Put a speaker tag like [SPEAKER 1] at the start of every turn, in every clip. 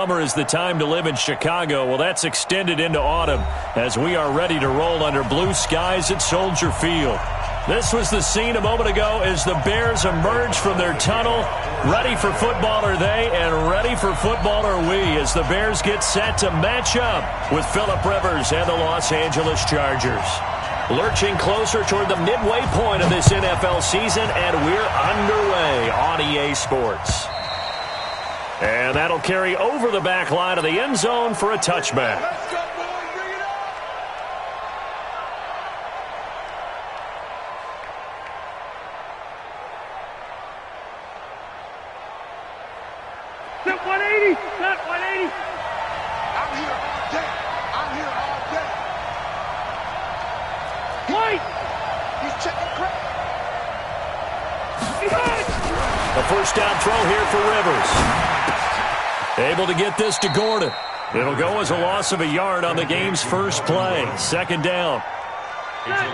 [SPEAKER 1] Summer is the time to live in Chicago. Well, that's extended into autumn as we are ready to roll under blue skies at Soldier Field. This was the scene a moment ago as the Bears emerge from their tunnel. Ready for football are they, and ready for football are we as the Bears get set to match up with Phillip Rivers and the Los Angeles Chargers. Lurching closer toward the midway point of this NFL season, and we're underway on EA Sports. And that'll carry over the back line of the end zone for a touchback.
[SPEAKER 2] Let's go, boys. Bring it up.
[SPEAKER 3] Not 180. Not 180.
[SPEAKER 2] I'm here all day. I'm here all day.
[SPEAKER 3] White.
[SPEAKER 2] He's checking crap.
[SPEAKER 1] A first down throw here for Rivers. Able to get this to Gordon. It'll go as a loss of a yard on the game's first play. Second down.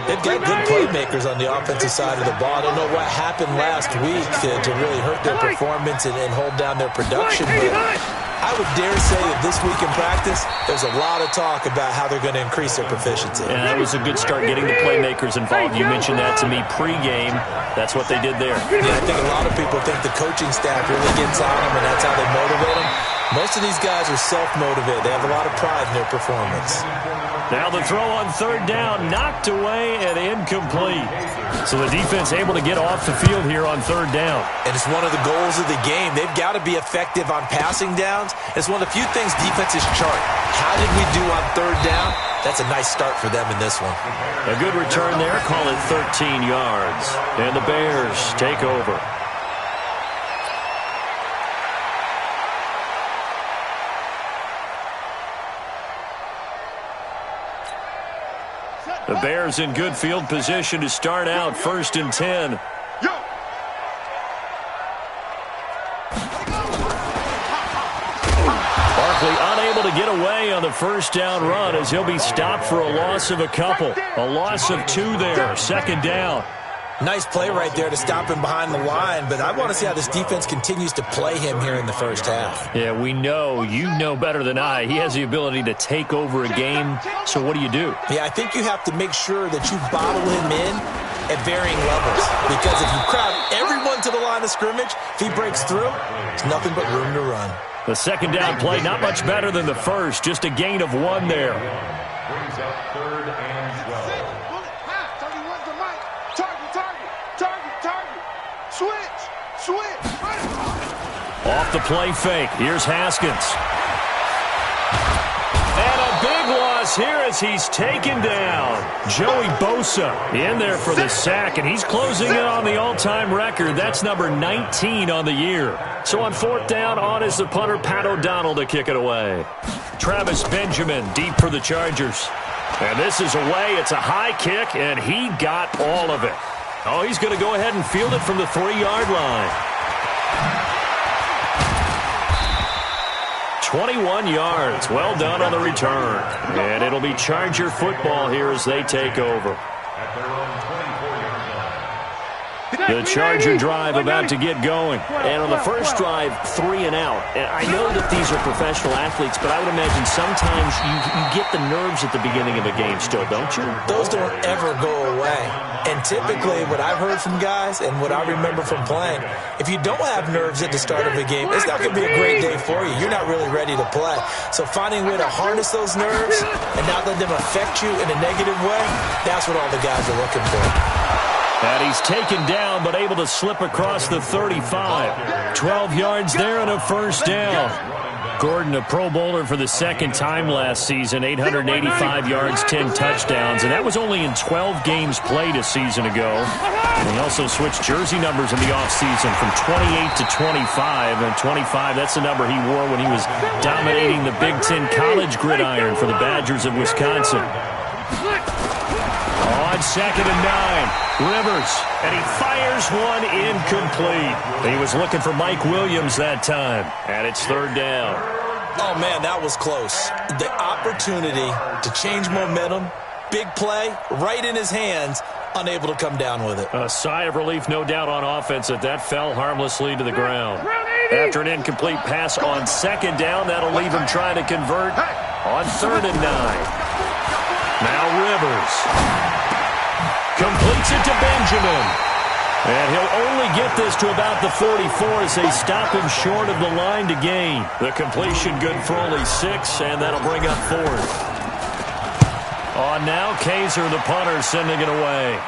[SPEAKER 4] They've got good playmakers on the offensive side of the ball. I don't know what happened last week to really hurt their performance and hold down their production. But I would dare say that this week in practice, there's a lot of talk about how they're going to increase their proficiency.
[SPEAKER 1] And that was a good start getting the playmakers involved. You mentioned that to me pregame. That's what they did there.
[SPEAKER 4] Yeah, I think a lot of people think the coaching staff really gets on them, and that's how they motivate them. Most of these guys are self-motivated. They have a lot of pride in their performance.
[SPEAKER 1] Now the throw on third down, knocked away and incomplete. So the defense able to get off the field here on third down.
[SPEAKER 4] And it's one of the goals of the game. They've got to be effective on passing downs. It's one of the few things defenses chart. How did we do on third down? That's a nice start for them in this one.
[SPEAKER 1] A good return there, call it 13 yards. And the Bears take over. The Bears in good field position to start out 1st and 10. Barkley unable to get away on the first down run as he'll be stopped for a loss of a couple. A loss of 2 there, second down.
[SPEAKER 4] Nice play right there to stop him behind the line, but I want to see how this defense continues to play him here in the first half.
[SPEAKER 1] Yeah, we know. You know better than I. He has the ability to take over a game, so what do you do?
[SPEAKER 4] Yeah, I think you have to make sure that you bottle him in at varying levels, because if you crowd everyone to the line of scrimmage, if he breaks through, there's nothing but room to run.
[SPEAKER 1] The second down play, not much better than the first, just a gain of 1 there.
[SPEAKER 5] Brings up 3rd and 12.
[SPEAKER 1] Off the play fake. Here's Haskins. And a big loss here as he's taken down. Joey Bosa in there for the sack, and he's closing in on the all-time record. That's number 19 on the year. So on 4th down, on is the punter, Pat O'Donnell, to kick it away. Travis Benjamin deep for the Chargers. And this is away. It's a high kick, and he got all of it. Oh, he's going to go ahead and field it from the 3-yard line. 21 yards. Well done on the return. And it'll be Charger football here as they take over. The Charger drive about to get going. And on the first drive, 3 and out. And I know that these are professional athletes, but I would imagine sometimes you get the nerves at the beginning of a game still, don't you?
[SPEAKER 4] Those don't ever go away. And typically what I've heard from guys and what I remember from playing, if you don't have nerves at the start of a game, it's not going to be a great day for you. You're not really ready to play. So finding a way to harness those nerves and not let them affect you in a negative way, that's what all the guys are looking for.
[SPEAKER 1] And he's taken down, but able to slip across the 35. 12 yards there and a first down. Gordon, a Pro Bowler for the second time last season, 885 yards, 10 touchdowns, and that was only in 12 games played a season ago. And he also switched jersey numbers in the offseason from 28 to 25, and 25, that's the number he wore when he was dominating the Big Ten college gridiron for the Badgers of Wisconsin. On 2nd and 9, Rivers, and he fires one incomplete. He was looking for Mike Williams that time, and it's 3rd down.
[SPEAKER 4] Oh, man, that was close. The opportunity to change momentum, big play, right in his hands, unable to come down with it.
[SPEAKER 1] A sigh of relief, no doubt, on offense that fell harmlessly to the ground. After an incomplete pass on second down, that'll leave him trying to convert on 3rd and 9. Now Rivers completes it to Benjamin. And he'll only get this to about the 44 as they stop him short of the line to gain. The completion good for only 6, and that'll bring up 4th. On now, Kaiser, the punter, sending it away.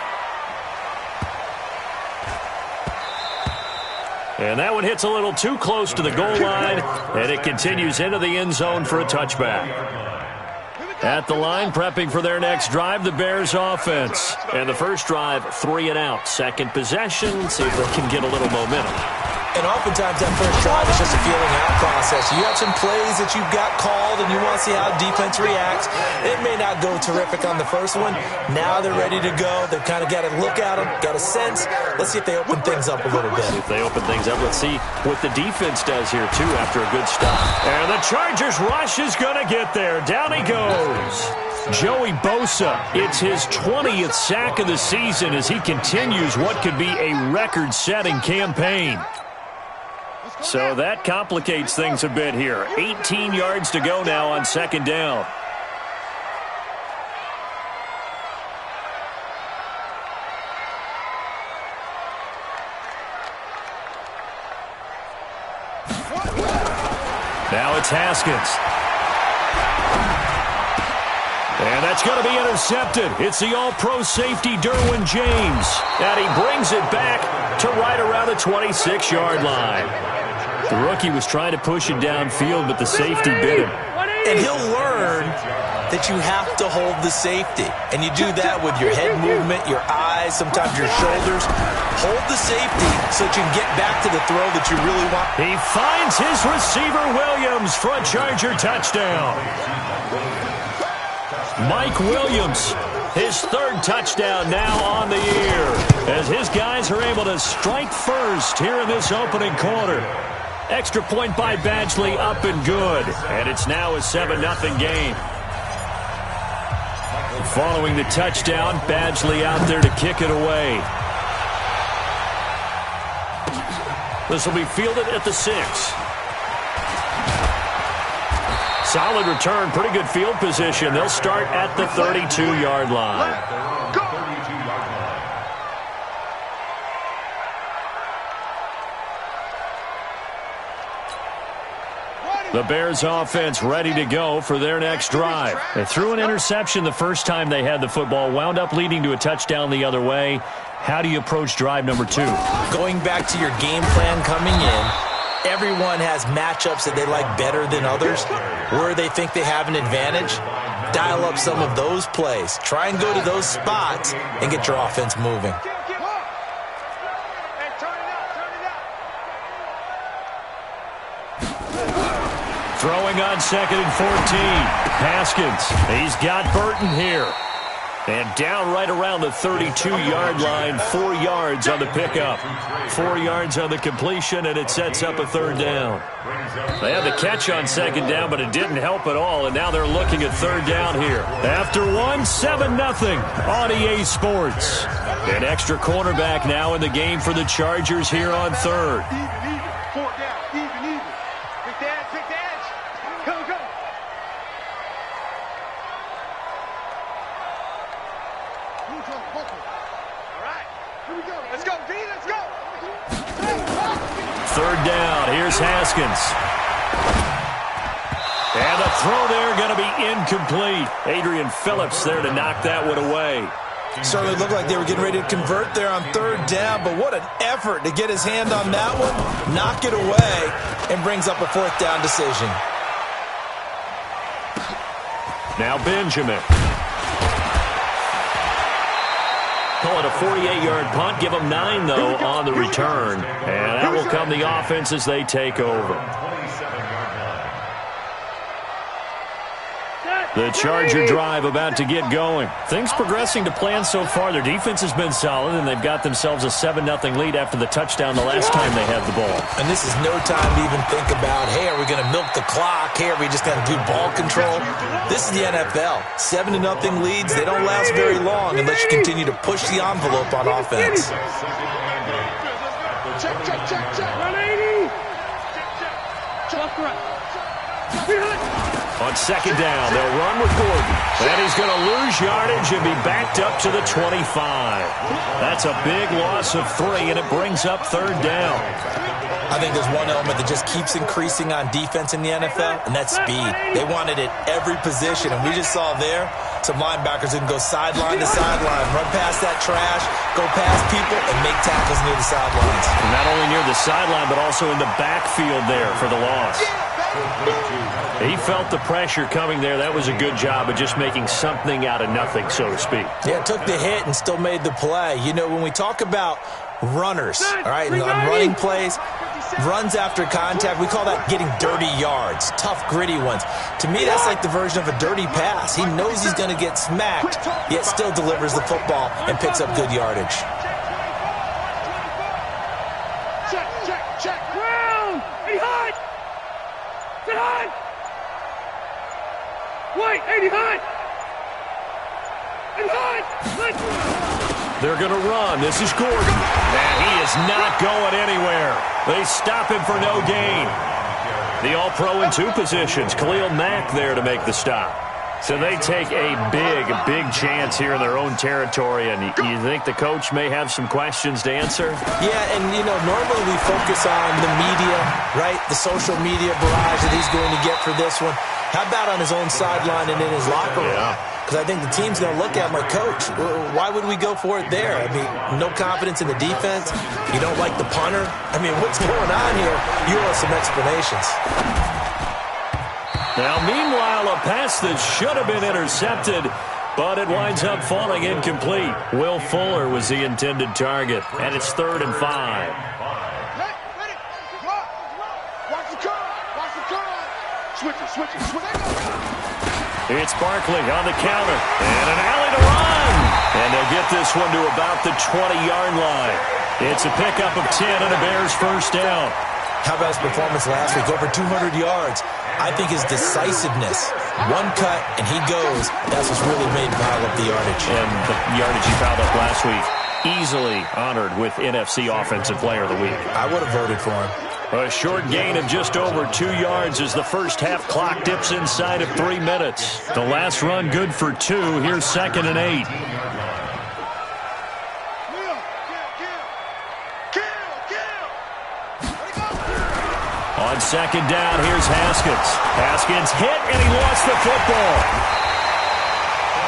[SPEAKER 1] And that one hits a little too close to the goal line, and it continues into the end zone for a touchback. At the line, prepping for their next drive, the Bears offense. And the first drive, 3 and out. Second possession, see if they can get a little momentum.
[SPEAKER 4] And oftentimes that first drive is just a feeling out process. You have some plays that you've got called, and you want to see how defense reacts. It may not go terrific on the first one. Now they're ready to go. They've kind of got to look at them, got a sense. Let's see if they open things up a little bit.
[SPEAKER 1] See if they open things up. Let's see what the defense does here, too, after a good stop. And the Chargers rush is going to get there. Down he goes. Joey Bosa, it's his 20th sack of the season as he continues what could be a record-setting campaign. So that complicates things a bit here. 18 yards to go now on second down. Now it's Haskins. And that's going to be intercepted. It's the all-pro safety, Derwin James. And he brings it back to right around the 26-yard line. The rookie was trying to push it downfield, but the safety bit him.
[SPEAKER 4] And he'll learn that you have to hold the safety. And you do that with your head movement, your eyes, sometimes your shoulders. Hold the safety so that you can get back to the throw that you really want.
[SPEAKER 1] He finds his receiver, Williams, for a Charger touchdown. Mike Williams, his 3rd touchdown now on the year, as his guys are able to strike first here in this opening quarter. Extra point by Badgley, up and good. And it's now a 7-0 game. Following the touchdown, Badgley out there to kick it away. This will be fielded at the 6. Solid return, pretty good field position. They'll start at the 32-yard line. The Bears offense ready to go for their next drive. They threw an interception the first time they had the football, wound up leading to a touchdown the other way. How do you approach drive number 2?
[SPEAKER 4] Going back to your game plan coming in, everyone has matchups that they like better than others, where they think they have an advantage. Dial up some of those plays. Try and go to those spots and get your offense moving.
[SPEAKER 1] Throwing on 2nd and 14. Haskins. He's got Burton here. And down right around the 32-yard line. 4 yards on the pickup. 4 yards on the completion, and it sets up a 3rd down. They had the catch on 2nd down, but it didn't help at all, and now they're looking at 3rd down here. After 7-0 on EA Sports. An extra cornerback now in the game for the Chargers here on 3rd. Third down, here's Haskins. And the throw there going to be incomplete. Adrian Phillips there to knock that one away.
[SPEAKER 4] Certainly looked like they were getting ready to convert there on 3rd down, but what an effort to get his hand on that one, knock it away, and brings up a 4th down decision.
[SPEAKER 1] Now Benjamin. Call it a 48-yard punt. Give them 9, though, on the return. And that will come the offense as they take over. The Charger drive about to get going. Things progressing to plan so far. Their defense has been solid, and they've got themselves a 7-0 lead after the touchdown the last time they had the ball.
[SPEAKER 4] And this is no time to even think about, hey, are we going to milk the clock? Hey, are we just going to do ball control? This is the NFL. 7-0 leads, they don't last very long unless you continue to push the envelope on offense.
[SPEAKER 3] Check, check, check, check. 180.
[SPEAKER 1] On second down, they'll run with Gordon. And he's going to lose yardage and be backed up to the 25. That's a big loss of 3, and it brings up third down.
[SPEAKER 4] I think there's one element that just keeps increasing on defense in the NFL, and that's speed. They want it at every position, and we just saw there some linebackers that can go sideline to sideline, run past that trash, go past people, and make tackles near the sidelines.
[SPEAKER 1] And not only near the sideline, but also in the backfield there for the loss. He felt the pressure coming there. That was a good job of just making something out of nothing, so to speak.
[SPEAKER 4] Yeah, took the hit and still made the play. You know, when we talk about runners, all right, on running plays, runs after contact, we call that getting dirty yards, tough, gritty ones. To me, that's like the version of a dirty pass. He knows he's going to get smacked, yet still delivers the football and picks up good yardage.
[SPEAKER 2] Check.
[SPEAKER 3] Ground! Eddie Hunt! Sit Hunt! Wait, Eddie Hunt! Eddie Hunt!
[SPEAKER 1] They're going to run. This is Gordon. And he is not going anywhere. They stop him for no gain. The All-Pro in 2 positions. Khalil Mack there to make the stop. So they take a big chance here in their own territory. And you think the coach may have some questions to answer?
[SPEAKER 4] Yeah, and, you know, normally we focus on the media, right? The social media barrage that he's going to get for this one. How about on his own sideline and in his locker room? Because I think the team's going to look at him like, Coach, why would we go for it there? I mean, no confidence in the defense. You don't like the punter. I mean, what's going on here? You owe us some explanations.
[SPEAKER 1] Now, meanwhile, a pass that should have been intercepted, but it winds up falling incomplete. Will Fuller was the intended target, and it's 3rd and 5.
[SPEAKER 2] Watch the curl. Switch it.
[SPEAKER 1] It's Barkley on the counter, and an alley to run. And they'll get this one to about the 20-yard line. It's a pickup of 10 and a Bears first down.
[SPEAKER 4] How about his performance last week? Over 200 yards. I think his decisiveness, one cut, and he goes. That's what's really made him pile up the yardage.
[SPEAKER 1] And the yardage he piled up last week, easily honored with NFC Offensive Player of the Week.
[SPEAKER 4] I would have voted for him.
[SPEAKER 1] A short gain of just over 2 yards as the first half clock dips inside of 3 minutes. The last run good for 2. Here's 2nd and 8. On second down, here's Haskins. Haskins hit, and he lost the football.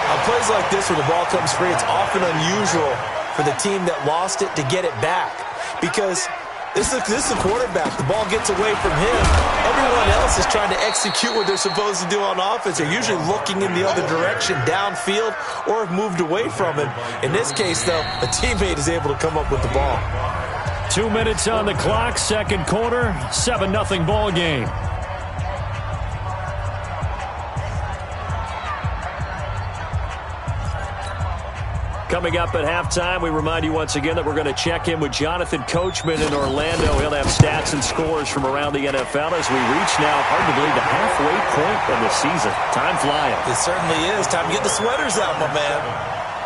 [SPEAKER 4] On plays like this, when the ball comes free, it's often unusual for the team that lost it to get it back. Because this is a quarterback. The ball gets away from him. Everyone else is trying to execute what they're supposed to do on offense. They're usually looking in the other direction, downfield, or have moved away from him. In this case, though, a teammate is able to come up with the ball.
[SPEAKER 1] 2 minutes on the clock, second quarter, 7-0 ball game. Coming up at halftime, we remind you once again that we're going to check in with Jonathan Coachman in Orlando. He'll have stats and scores from around the NFL as we reach now, hard to believe, the halfway point of the season. Time flying.
[SPEAKER 4] It certainly is. Time to get the sweaters out, my man.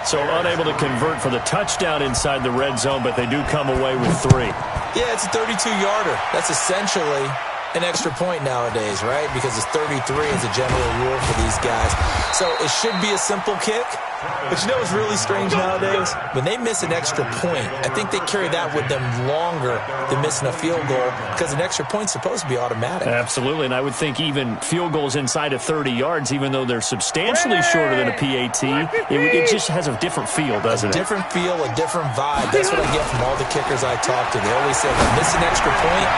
[SPEAKER 1] So unable to convert for the touchdown inside the red zone, but they do come away with 3.
[SPEAKER 4] Yeah, it's a 32-yarder. That's essentially an extra point nowadays, right? Because it's 33 is a general rule for these guys. So it should be a simple kick. But you know what's really strange nowadays? When they miss an extra point, I think they carry that with them longer than missing a field goal because an extra point's supposed to be automatic.
[SPEAKER 1] Absolutely, and I would think even field goals inside of 30 yards, even though they're substantially shorter than a PAT, it just has a different feel, doesn't it?
[SPEAKER 4] A different feel, a different vibe. That's what I get from all the kickers I talk to. They always say, if I miss an extra point,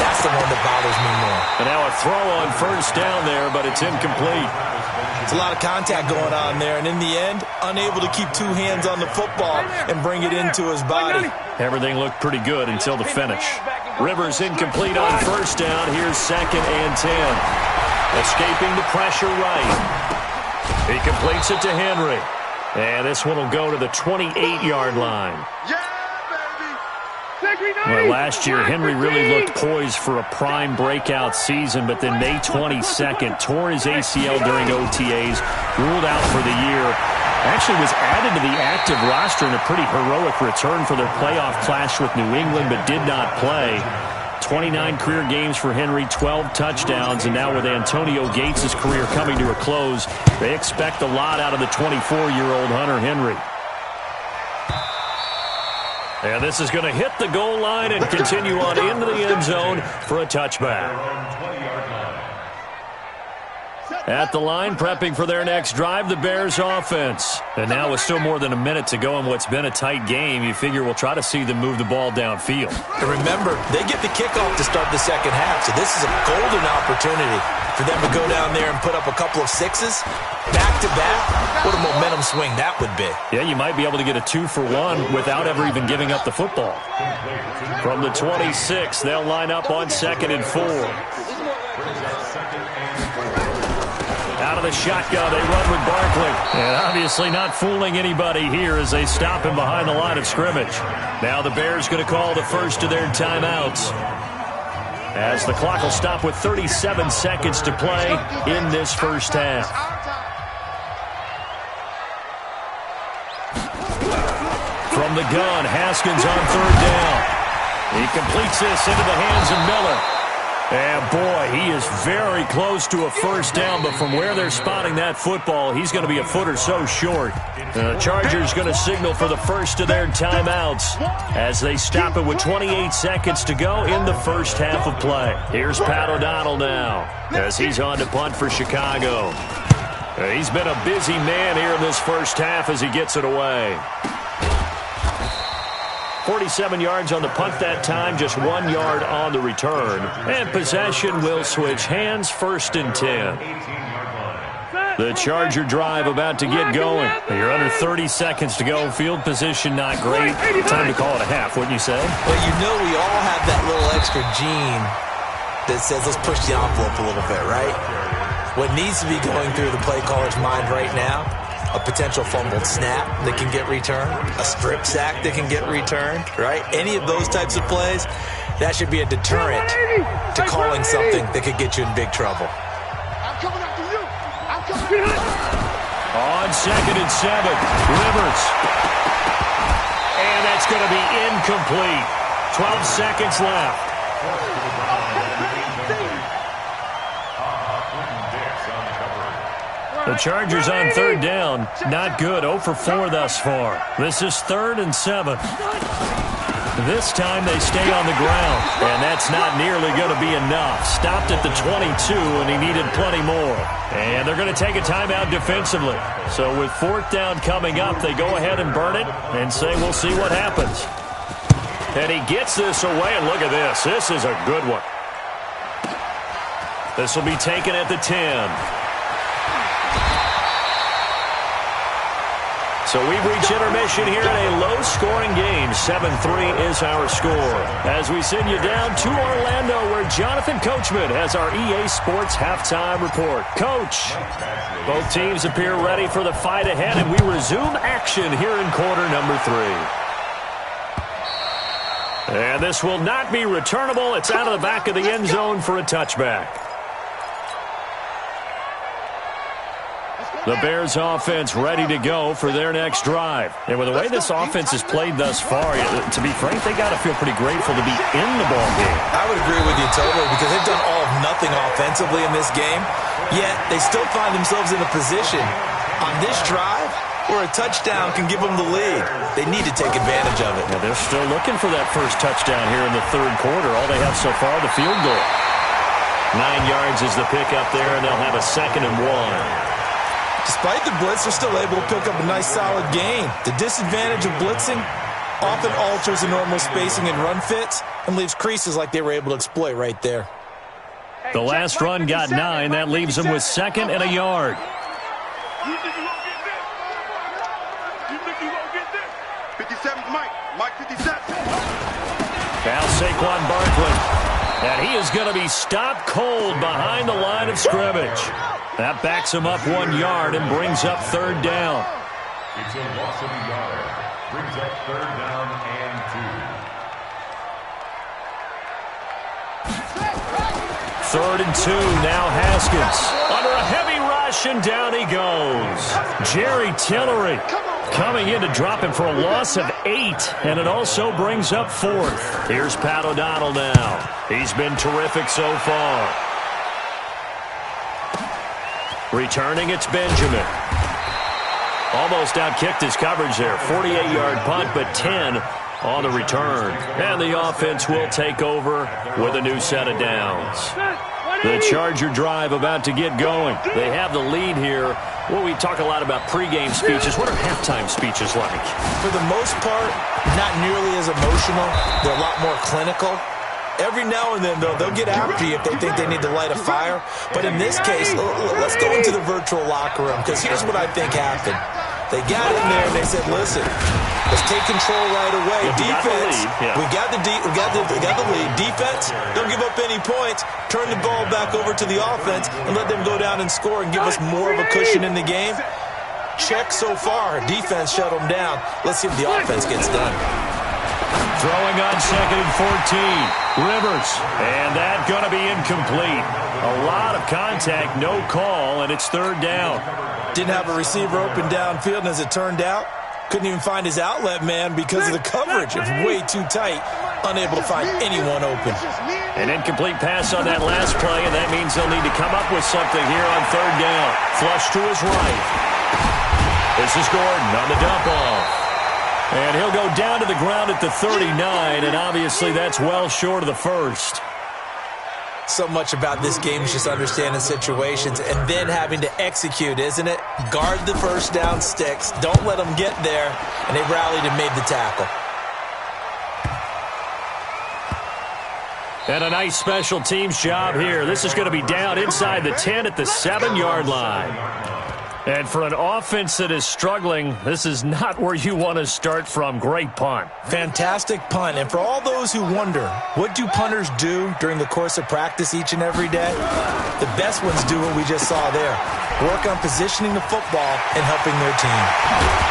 [SPEAKER 4] that's the one that bothers me more.
[SPEAKER 1] And now a throw on first down there, but it's incomplete.
[SPEAKER 4] It's a lot of contact going on there, and in the end, unable to keep 2 hands on the football and bring it into his body.
[SPEAKER 1] Everything looked pretty good until the finish. Rivers incomplete on first down. Here's 2nd and 10. Escaping the pressure right. He completes it to Henry. And this one will go to the 28-yard line. Well, last year, Henry really looked poised for a prime breakout season, but then May 22nd, tore his ACL during OTAs, ruled out for the year. Actually was added to the active roster in a pretty heroic return for their playoff clash with New England, but did not play. 29 career games for Henry, 12 touchdowns, and now with Antonio Gates' career coming to a close, they expect a lot out of the 24-year-old Hunter Henry. And this is going to hit the goal line and continue on into the end zone for a touchback. At the line, prepping for their next drive, the Bears offense. And now with still more than a minute to go in what's been a tight game, you figure we'll try to see them move the ball downfield.
[SPEAKER 4] And remember, they get the kickoff to start the second half, so this is a golden opportunity for them to go down there and put up a couple of sixes back-to-back. What a momentum swing that would be.
[SPEAKER 1] Yeah, you might be able to get a 2-for-1 without ever even giving up the football. From the 26, they'll line up on 2nd and 4. Out of the shotgun, they run with Barkley. And obviously not fooling anybody here as they stop him behind the line of scrimmage. Now the Bears going to call the first of their timeouts, as the clock will stop with 37 seconds to play in this first half. From the gun, Haskins on 3rd down. He completes this into the hands of Miller. And, boy, he is very close to a first down, but from where they're spotting that football, he's going to be a foot or so short. The Chargers going to signal for the first of their timeouts as they stop it with 28 seconds to go in the first half of play. Here's Pat O'Donnell now as he's on to punt for Chicago. He's been a busy man here in this first half as he gets it away. 47 yards on the punt that time, just 1 yard on the return. And possession will switch hands, 1st and 10. The Charger drive about to get going. You're under 30 seconds to go. Field position not great. Time to call it a half, wouldn't you say?
[SPEAKER 4] Well, you know we all have that little extra gene that says let's push the envelope a little bit, right? What needs to be going through the play caller's mind right now, a potential fumbled snap that can get returned, a strip sack that can get returned, right? Any of those types of plays, that should be a deterrent to calling something that could get you in big trouble.
[SPEAKER 2] I'm coming after you. I'm coming after you.
[SPEAKER 1] On 2nd and 7, Rivers. And that's going to be incomplete. 12 seconds left. The Chargers on 3rd down. Not good. 0 for 4 thus far. This is 3rd and 7. This time they stay on the ground, and that's not nearly going to be enough. Stopped at the 22, and he needed plenty more. And they're going to take a timeout defensively. So with 4th down coming up, they go ahead and burn it and say we'll see what happens. And he gets this away, and look at this. This is a good one. This will be taken at the 10. So we've reached intermission here in a low-scoring game. 7-3 is our score. As we send you down to Orlando, where Jonathan Coachman has our EA Sports halftime report. Coach, both teams appear ready for the fight ahead, and we resume action here in quarter number 3. And this will not be returnable. It's out of the back of the end zone for a touchback. The Bears offense ready to go for their next drive. And with the way this offense has played thus far, to be frank, they got to feel pretty grateful to be in the ball game.
[SPEAKER 4] I would agree with you totally, because they've done all of nothing offensively in this game, yet they still find themselves in a position on this drive where a touchdown can give them the lead. They need to take advantage of it.
[SPEAKER 1] Now they're still looking for that first touchdown here in the 3rd quarter. All they have so far, the field goal. 9 yards is the pickup there, and they'll have a 2nd and 1.
[SPEAKER 4] Despite the blitz, they're still able to pick up a nice, solid gain. The disadvantage of blitzing often alters the normal spacing and run fits and leaves creases like they were able to exploit right there.
[SPEAKER 1] The last run got 9. That leaves them with 2nd and a yard.
[SPEAKER 2] You think you won't get this? You think you won't get this? 57's Mike. Mike 57.
[SPEAKER 1] Now Saquon Barkley. And he is going to be stopped cold behind the line of scrimmage. That backs him up 1 yard and brings up 3rd down.
[SPEAKER 5] It's a loss of a yard. Brings up 3rd down and 2.
[SPEAKER 1] 3rd and 2, now Haskins. Under a heavy rush, and down he goes. Jerry Tillery Coming in to drop him for a loss of 8, and it also brings up 4th. Here's Pat O'Donnell now. He's been terrific so far. Returning, it's Benjamin. Almost outkicked his coverage there. 48-yard punt, but 10 on the return. And the offense will take over with a new set of downs. The Charger drive about to get going. They have the lead here. Well, we talk a lot about pregame speeches. What are halftime speeches like?
[SPEAKER 4] For the most part, not nearly as emotional. They're a lot more clinical. Every now and then, though, they'll get after you if they think they need to light a fire. But in this case, let's go into the virtual locker room, because here's what I think happened. They got in there and they said, listen, let's take control right away. Defense, we got the lead. Defense, don't give up any points. Turn the ball back over to the offense and let them go down and score and give us more of a cushion in the game. Check so far. Defense shut them down. Let's see if the offense gets done.
[SPEAKER 1] Throwing on 2nd and 14. Rivers. And that going to be incomplete. A lot of contact, no call, and it's 3rd down.
[SPEAKER 4] Didn't have a receiver open downfield, and as it turned out, couldn't even find his outlet man because of the coverage. It was way too tight, unable to find anyone open.
[SPEAKER 1] An incomplete pass on that last play, and that means they'll need to come up with something here on 3rd down. Flush to his right. This is Gordon on the dump off. And he'll go down to the ground at the 39, and obviously that's well short of the first.
[SPEAKER 4] So much about this game is just understanding situations and then having to execute, isn't it? Guard the first down sticks. Don't let them get there. And they rallied and made the tackle.
[SPEAKER 1] And a nice special teams job here. This is going to be down inside the 10 at the 7-yard line. And for an offense that is struggling, this is not where you want to start from. Great punt.
[SPEAKER 4] Fantastic punt. And for all those who wonder, what do punters do during the course of practice each and every day? The best ones do what we just saw there. Work on positioning the football and helping their team.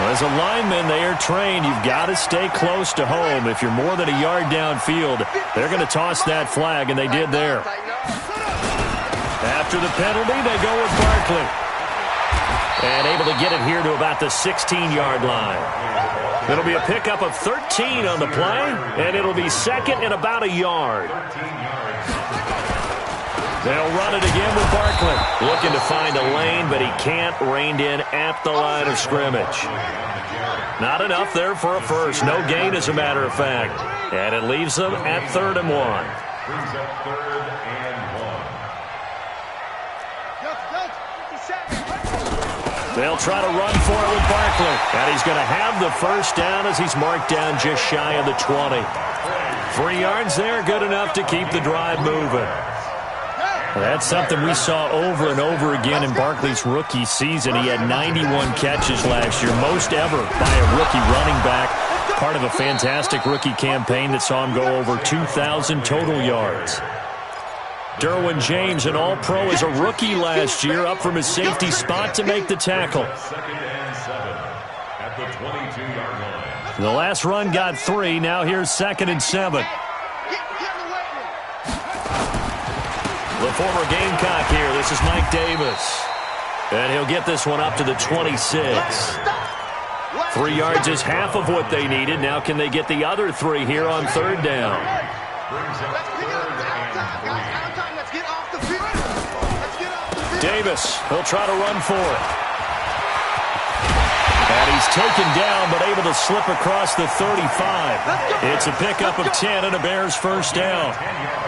[SPEAKER 1] As a lineman, they are trained. You've got to stay close to home. If you're more than a yard downfield, they're going to toss that flag, and they did there. After the penalty, they go with Barkley. And able to get it here to about the 16-yard line. It'll be a pickup of 13 on the play, and it'll be 2nd and about a yard. They'll run it again with Barkley. Looking to find a lane, but he can't. Reined in at the line of scrimmage. Not enough there for a first. No gain, as a matter of fact. And it leaves them at 3rd and 1.
[SPEAKER 5] Brings up 3rd and 1.
[SPEAKER 1] They'll try to run for it with Barkley. And he's going to have the first down as he's marked down just shy of the 20. 3 yards there, good enough to keep the drive moving. That's something we saw over and over again in Barkley's rookie season. He had 91 catches last year, most ever by a rookie running back. Part of a fantastic rookie campaign that saw him go over 2,000 total yards. Derwin James, an all-pro as a rookie last year, up from his safety spot to make the tackle.
[SPEAKER 5] 2nd and 7 at the 22-yard line.
[SPEAKER 1] The last run got 3. Now here's 2nd and 7. The former Gamecock here. This is Mike Davis. And he'll get this one up to the 26. 3 yards is half of what they needed. Now can they get the other 3 here on 3rd down? Davis, he'll try to run for it. And he's taken down, but able to slip across the 35. It's a pickup of 10 and a Bears first down.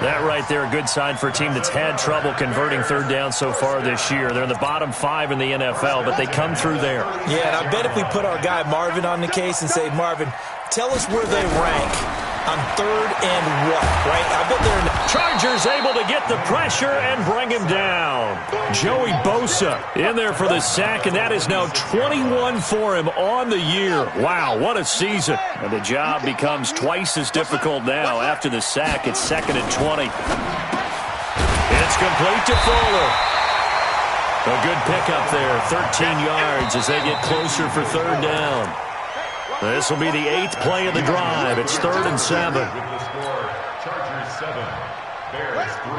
[SPEAKER 1] That right there, a good sign for a team that's had trouble converting 3rd down so far this year. They're in the bottom 5 in the NFL, but they come through there.
[SPEAKER 4] Yeah, and I bet if we put our guy Marvin on the case and say, Marvin, tell us where they rank on 3rd and what, right? I bet they're in the
[SPEAKER 1] Chargers able to get the pressure and bring him down. Joey Bosa in there for the sack, and that is now 21 for him on the year. Wow, what a season. And the job becomes twice as difficult now. After the sack, it's 2nd and 20. It's complete to Fuller. A good pickup there, 13 yards as they get closer for 3rd down. This will be the 8th play of the drive. It's 3rd and 7.
[SPEAKER 5] With the score, Chargers 7, Bears 3.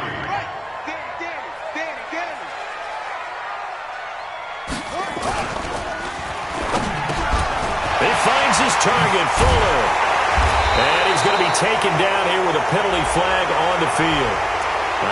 [SPEAKER 1] He finds his target, Fuller. And he's going to be taken down here with a penalty flag on the field.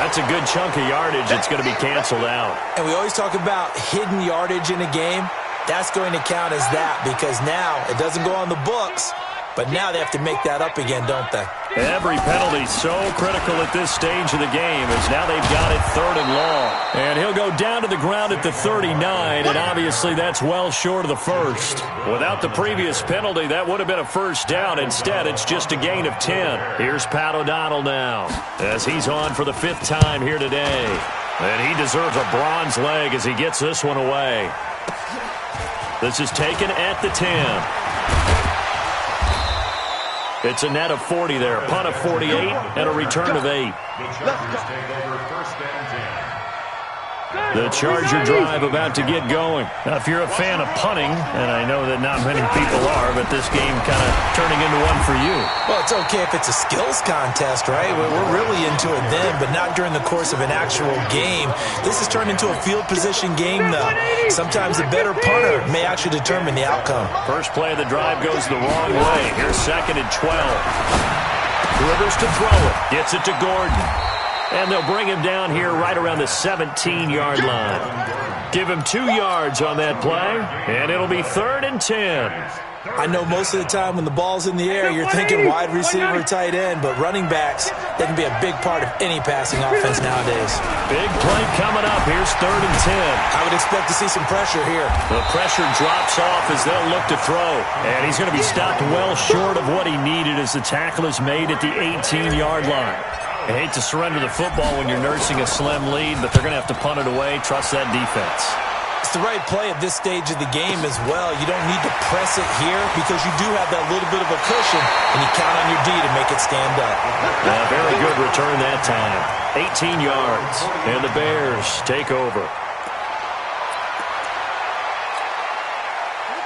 [SPEAKER 1] That's a good chunk of yardage. It's going to be canceled out.
[SPEAKER 4] And we always talk about hidden yardage in a game. That's going to count as that because now it doesn't go on the books, but now they have to make that up again, don't they?
[SPEAKER 1] Every penalty so critical at this stage of the game as now they've got it 3rd and long. And he'll go down to the ground at the 39, and obviously that's well short of the first. Without the previous penalty, that would have been a first down. Instead, it's just a gain of 10. Here's Pat O'Donnell now as he's on for the 5th time here today. And he deserves a bronze leg as he gets this one away. This is taken at the 10. It's a net of 40 there. Punt of 48 and a return of 8. The Charger drive about to get going. Now, if you're a fan of punting, and I know that not many people are, but this game kind of turning into one for you.
[SPEAKER 4] Well, it's okay if it's a skills contest, right? We're really into it then, but not during the course of an actual game. This has turned into a field position game, though. Sometimes the better punter may actually determine the outcome.
[SPEAKER 1] First play of the drive goes the wrong way. Here's 2nd and 12. Rivers to throw it. Gets it to Gordon. And they'll bring him down here right around the 17-yard line. Give him 2 yards on that play, and it'll be 3rd and 10.
[SPEAKER 4] I know most of the time when the ball's in the air, you're thinking wide receiver, tight end, but running backs, they can be a big part of any passing offense nowadays.
[SPEAKER 1] Big play coming up. Here's 3rd and 10.
[SPEAKER 4] I would expect to see some pressure here.
[SPEAKER 1] The pressure drops off as they'll look to throw, and he's going to be stopped well short of what he needed as the tackle is made at the 18-yard line. I hate to surrender the football when you're nursing a slim lead, but they're going to have to punt it away. Trust that defense.
[SPEAKER 4] It's the right play at this stage of the game as well. You don't need to press it here because you do have that little bit of a cushion, and you count on your D to make it stand up.
[SPEAKER 1] Very good return that time. 18 yards, and the Bears take over.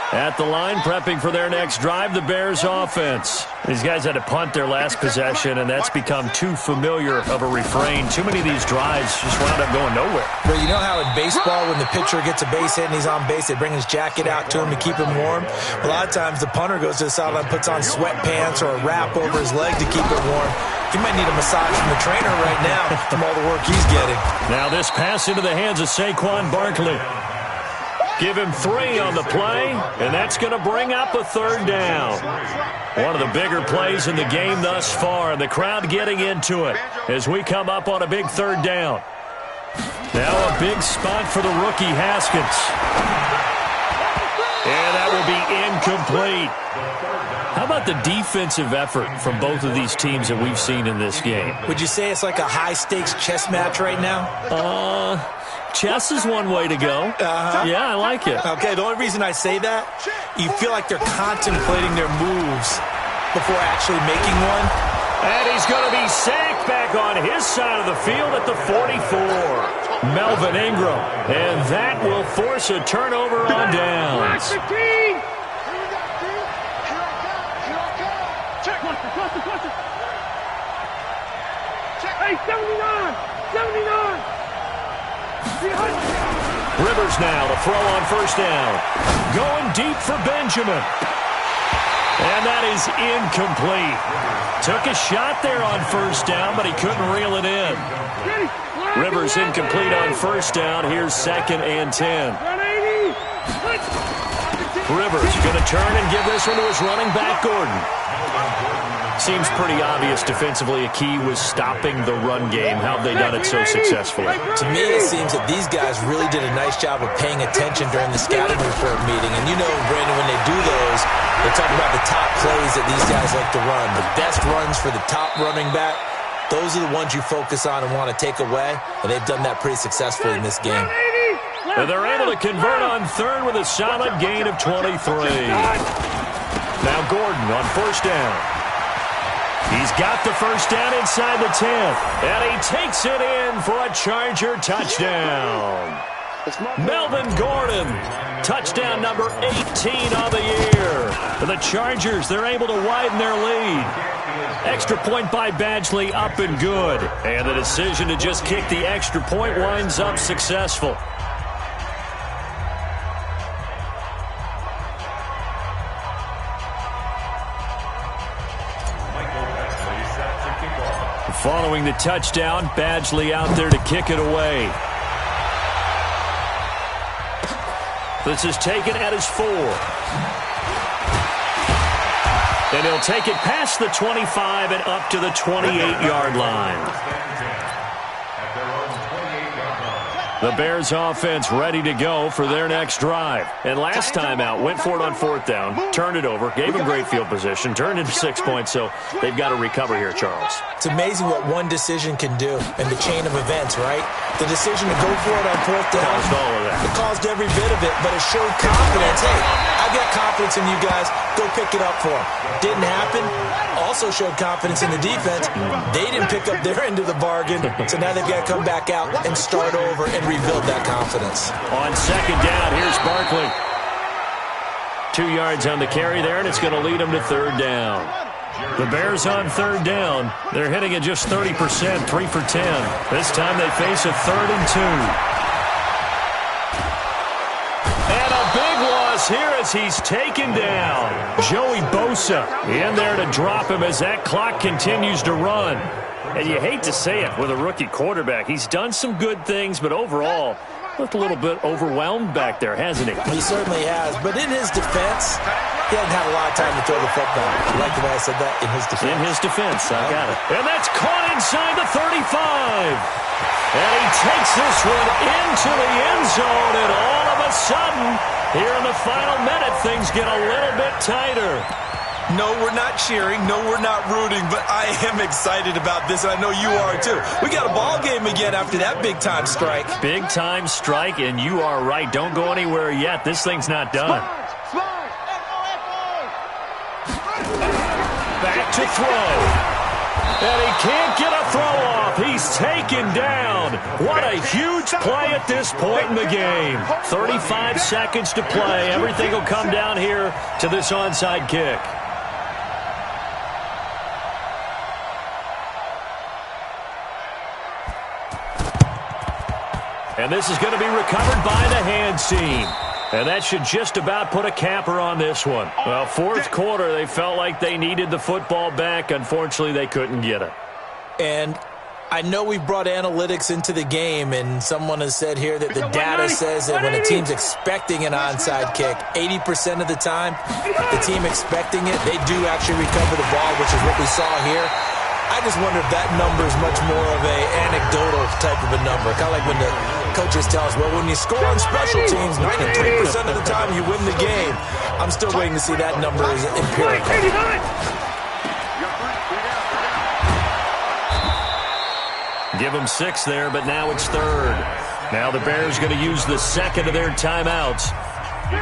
[SPEAKER 1] At the line, prepping for their next drive, the Bears offense. These guys had to punt their last possession, and that's become too familiar of a refrain. Too many of these drives just wound up going nowhere.
[SPEAKER 4] Well, you know how in baseball, when the pitcher gets a base hit and he's on base, they bring his jacket out to him to keep him warm? A lot of times, the punter goes to the sideline, puts on sweatpants or a wrap over his leg to keep it warm. He might need a massage from the trainer right now from all the work he's getting.
[SPEAKER 1] Now this pass into the hands of Saquon Barkley. Give him 3 on the play, and that's going to bring up a 3rd down. One of the bigger plays in the game thus far, and the crowd getting into it as we come up on a big 3rd down. Now a big spot for the rookie Haskins. And that will be incomplete. How about the defensive effort from both of these teams that we've seen in this game?
[SPEAKER 4] Would you say it's like a high-stakes chess match right now?
[SPEAKER 1] Chess is one way to go. Yeah, I like it.
[SPEAKER 4] Okay, the only reason I say that, you feel like they're contemplating their moves before actually making one.
[SPEAKER 1] And he's going to be sacked back on his side of the field at the 44. Melvin Ingram. And that will force a turnover on downs.
[SPEAKER 3] Hey, 79! 79!
[SPEAKER 1] Rivers now to throw on 1st down. Going deep for Benjamin. And that is incomplete. Took a shot there on 1st down, but he couldn't reel it in. Rivers incomplete on 1st down. Here's 2nd and 10. Rivers going to turn and give this one to his running back, Gordon. Seems pretty obvious defensively a key was stopping the run game. How have they done it so successfully?
[SPEAKER 4] To me, it seems that these guys really did a nice job of paying attention during the scouting report meeting. And you know, Brandon, when they do those, they talk about the top plays that these guys like to run. The best runs for the top running back, those are the ones you focus on and want to take away. And they've done that pretty successfully in this game.
[SPEAKER 1] And they're able to convert on 3rd with a solid gain of 23. Now Gordon on 1st down. He's got the 1st down inside the 10th, and he takes it in for a Charger touchdown. Melvin Gordon, touchdown number 18 on the year. For the Chargers, they're able to widen their lead. Extra point by Badgley, up and good. And the decision to just kick the extra point winds up successful. Following the touchdown, Badgley out there to kick it away. This is taken at his 4. And he'll take it past the 25 and up to the 28-yard line. The Bears offense ready to go for their next drive. And last time out, went for it on 4th down, turned it over, gave them great field position, turned into 6 points, so they've got to recover here, Charles.
[SPEAKER 4] It's amazing what one decision can do in the chain of events, right? The decision to go for it on 4th down.
[SPEAKER 1] Caused all of that.
[SPEAKER 4] It caused every bit of it, but it showed confidence. Hey, I've got confidence in you guys. Go pick it up for them. Didn't happen. Also showed confidence in the defense. They didn't pick up their end of the bargain, so now they've got to come back out and start over and rebuild that confidence.
[SPEAKER 1] On 2nd down, here's Barkley. 2 yards on the carry there, and it's going to lead them to 3rd down. The Bears on 3rd down. They're hitting at just 30%, 3 for 10. This time they face a 3rd and 2. And a big loss here as he's taken down. Joey Bosa in there to drop him as that clock continues to run. And you hate to say it with a rookie quarterback. He's done some good things, but overall, looked a little bit overwhelmed back there, hasn't he?
[SPEAKER 4] He certainly has. But in his defense, he hasn't had a lot of time to throw the football. You like the way I said that? In his defense.
[SPEAKER 1] In his defense, I got it. And that's caught inside the 35. And he takes this one into the end zone, and all of a sudden, here in the final minute, things get a little bit tighter.
[SPEAKER 4] No, we're not cheering. No, we're not rooting, but I am excited about this, and I know you are too. We got a ball game again after that big-time strike.
[SPEAKER 1] Big-time strike, and you are right. Don't go anywhere yet. This thing's not done. Back to throw. And he can't get a throw off. He's taken down. What a huge play at this point in the game. 35 seconds to play. Everything will come down here to this onside kick. And this is going to be recovered by the hands team. And that should just about put a capper on this one. Well, 4th quarter, they felt like they needed the football back. Unfortunately, they couldn't get it.
[SPEAKER 4] And I know we've brought analytics into the game, and someone has said here that the data says that when a team's expecting an onside kick, 80% of the time, the team expecting it, they do actually recover the ball, which is what we saw here. I just wonder if that number is much more of a anecdotal type of a number. Kind of like when the coaches tell us, well, when you score on special teams, 93% of the time you win the game. I'm still waiting to see that number is empirical.
[SPEAKER 1] Give them 6 there, but now it's 3rd. Now the Bears going to use the 2nd of their timeouts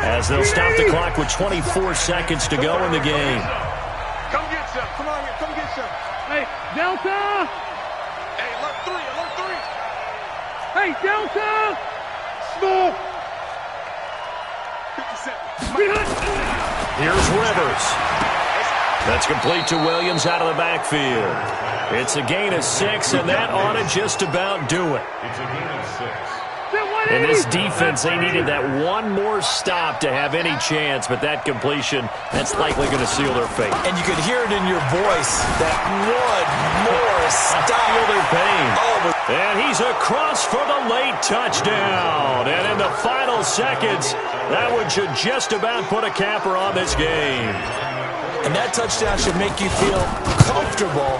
[SPEAKER 1] as they'll stop the clock with 24 seconds to go in the game.
[SPEAKER 2] Come get some. Come on here. Come get some.
[SPEAKER 3] Hey, Delta!
[SPEAKER 2] Hey, alert 3. Alert 3.
[SPEAKER 3] Hey, Delta!
[SPEAKER 2] Small. 57.
[SPEAKER 1] Here's Rivers. That's complete to Williams out of the backfield. It's a gain of 6, and that ought to just about do it.
[SPEAKER 5] It's a gain of 6.
[SPEAKER 1] In this defense, they needed that one more stop to have any chance, but that completion, that's likely going to seal their fate.
[SPEAKER 4] And you could hear it in your voice, that one more stop.
[SPEAKER 1] Feel their pain.
[SPEAKER 4] Oh,
[SPEAKER 1] and he's across for the late touchdown. And in the final seconds, that one should just about put a capper on this game.
[SPEAKER 4] and that touchdown should make you feel comfortable.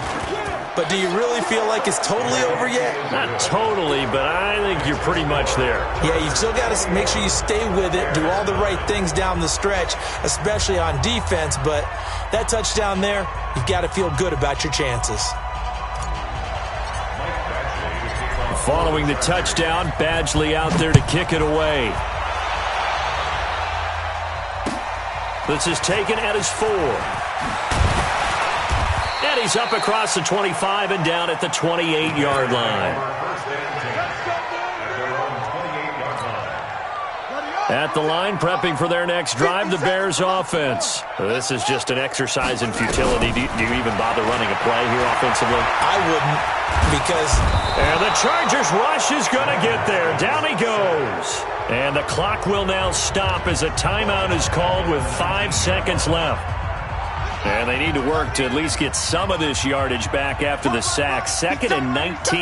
[SPEAKER 4] But do you really feel like it's totally over yet?
[SPEAKER 1] Not totally, but I think you're pretty much there.
[SPEAKER 4] Yeah, you've still got to make sure you stay with it, do all the right things down the stretch, especially on defense. But that touchdown there, you've got to feel good about your chances.
[SPEAKER 1] Following the touchdown, Badgley out there to kick it away. This is taken at his 4. And he's up across the 25 and down at the 28-yard line. At the line, prepping for their next drive, the Bears offense. This is just an exercise in futility. Do you even bother running a play here offensively?
[SPEAKER 4] I wouldn't, because...
[SPEAKER 1] And the Chargers rush is going to get there. Down he goes. And the clock will now stop as a timeout is called with 5 seconds left. And they need to work to at least get some of this yardage back after the sack. 2nd and 19.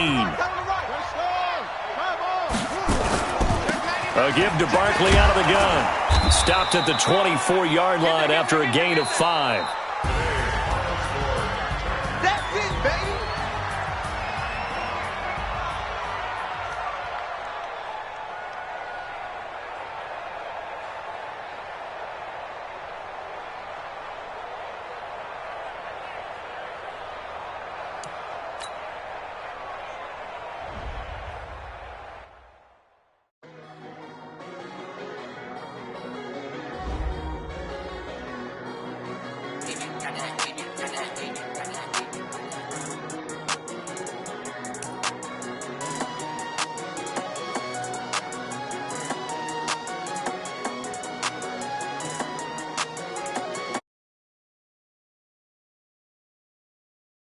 [SPEAKER 1] A give to Barkley out of the gun. Stopped at the 24-yard line after a gain of 5.